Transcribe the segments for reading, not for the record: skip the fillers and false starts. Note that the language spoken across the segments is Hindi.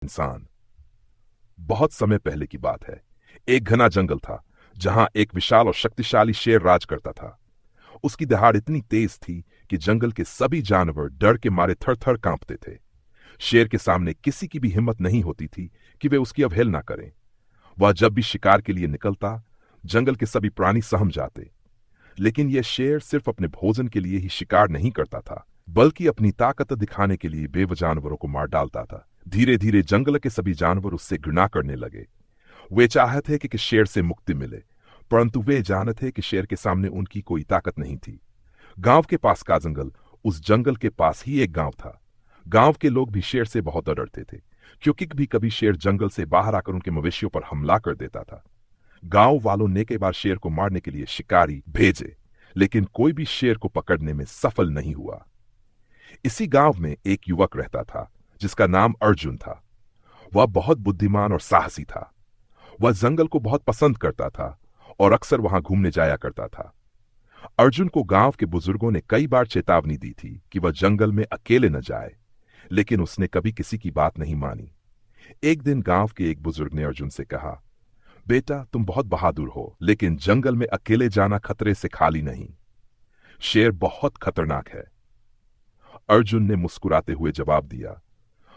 इंसान। बहुत समय पहले की बात है। एक घना जंगल था जहां एक विशाल और शक्तिशाली शेर राज करता था। उसकी दहाड़ इतनी तेज थी कि जंगल के सभी जानवर डर के मारे थर थर कांपते थे। शेर के सामने किसी की भी हिम्मत नहीं होती थी कि वे उसकी अवहेलना करें। वह जब भी शिकार के लिए निकलता, जंगल के सभी प्राणी सहम जाते। लेकिन यह शेर सिर्फ अपने भोजन के लिए ही शिकार नहीं करता था, बल्कि अपनी ताकत दिखाने के लिए बेवजह जानवरों को मार डालता था। धीरे धीरे जंगल के सभी जानवर उससे घृणा करने लगे। वे चाहते थे कि शेर से मुक्ति मिले, परंतु वे जानते थे कि शेर के सामने उनकी कोई ताकत नहीं थी। गांव के पास का जंगल, उस जंगल के पास ही एक गांव था। गांव के लोग भी शेर से बहुत डरते थे, क्योंकि कभी कभी शेर जंगल से बाहर आकर उनके मवेशियों पर हमला कर देता था। गांव वालों ने कई बार शेर को मारने के लिए शिकारी भेजे, लेकिन कोई भी शेर को पकड़ने में सफल नहीं हुआ। इसी गांव में एक युवक रहता था जिसका नाम अर्जुन था। वह बहुत बुद्धिमान और साहसी था। वह जंगल को बहुत पसंद करता था और अक्सर वहां घूमने जाया करता था। अर्जुन को गांव के बुजुर्गों ने कई बार चेतावनी दी थी कि वह जंगल में अकेले न जाए, लेकिन उसने कभी किसी की बात नहीं मानी। एक दिन गांव के एक बुजुर्ग ने अर्जुन से कहा, बेटा, तुम बहुत बहादुर हो, लेकिन जंगल में अकेले जाना खतरे से खाली नहीं। शेर बहुत खतरनाक है। अर्जुन ने मुस्कुराते हुए जवाब दिया,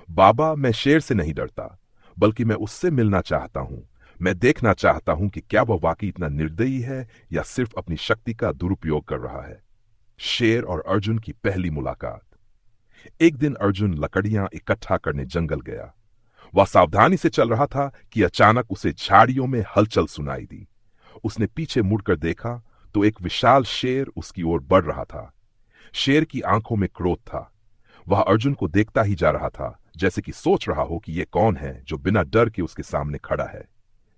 बाबा, मैं शेर से नहीं डरता, बल्कि मैं उससे मिलना चाहता हूं। मैं देखना चाहता हूं कि क्या वह वाकई इतना निर्दयी है या सिर्फ अपनी शक्ति का दुरुपयोग कर रहा है। शेर और अर्जुन की पहली मुलाकात। एक दिन अर्जुन लकड़ियां इकट्ठा करने जंगल गया। वह सावधानी से चल रहा था कि अचानक उसे झाड़ियों में हलचल सुनाई दी। उसने पीछे मुड़कर देखा तो एक विशाल शेर उसकी ओर बढ़ रहा था। शेर की आंखों में क्रोध था। वह अर्जुन को देखता ही जा रहा था, जैसे कि सोच रहा हो कि यह कौन है जो बिना डर के उसके सामने खड़ा है।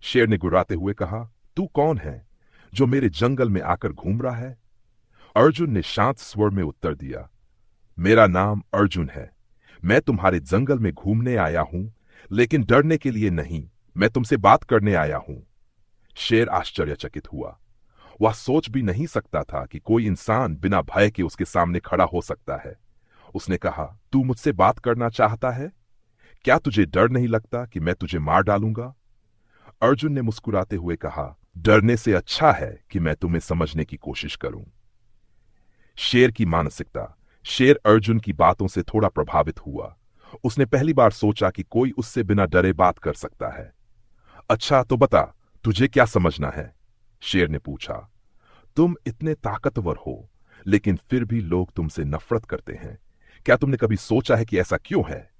शेर ने गुर्राते हुए कहा, तू कौन है जो मेरे जंगल में आकर घूम रहा है? अर्जुन ने शांत स्वर में उत्तर दिया, मेरा नाम अर्जुन है। मैं तुम्हारे जंगल में घूमने आया हूं, लेकिन डरने के लिए नहीं, मैं तुमसे बात करने आया हूं। शेर आश्चर्यचकित हुआ। वह सोच भी नहीं सकता था कि कोई इंसान बिना भय के उसके सामने खड़ा हो सकता है। उसने कहा, तू मुझसे बात करना चाहता है? क्या तुझे डर नहीं लगता कि मैं तुझे मार डालूंगा? अर्जुन ने मुस्कुराते हुए कहा, डरने से अच्छा है कि मैं तुम्हें समझने की कोशिश करूं। शेर की मानसिकता। शेर अर्जुन की बातों से थोड़ा प्रभावित हुआ। उसने पहली बार सोचा कि कोई उससे बिना डरे बात कर सकता है। अच्छा तो बता, तुझे क्या समझना है? शेर ने पूछा। तुम इतने ताकतवर हो, लेकिन फिर भी लोग तुमसे नफरत करते हैं। क्या तुमने कभी सोचा है कि ऐसा क्यों है?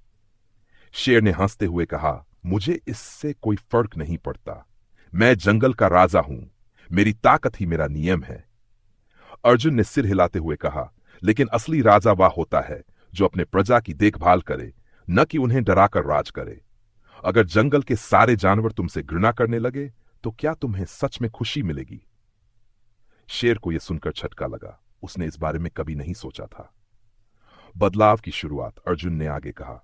शेर ने हंसते हुए कहा, मुझे इससे कोई फर्क नहीं पड़ता। मैं जंगल का राजा हूं। मेरी ताकत ही मेरा नियम है। अर्जुन ने सिर हिलाते हुए कहा, लेकिन असली राजा वह होता है जो अपने प्रजा की देखभाल करे, न कि उन्हें डराकर राज करे। अगर जंगल के सारे जानवर तुमसे घृणा करने लगे, तो क्या तुम्हें सच में खुशी मिलेगी? शेर को यह सुनकर झटका लगा। उसने इस बारे में कभी नहीं सोचा था। बदलाव की शुरुआत। अर्जुन ने आगे कहा,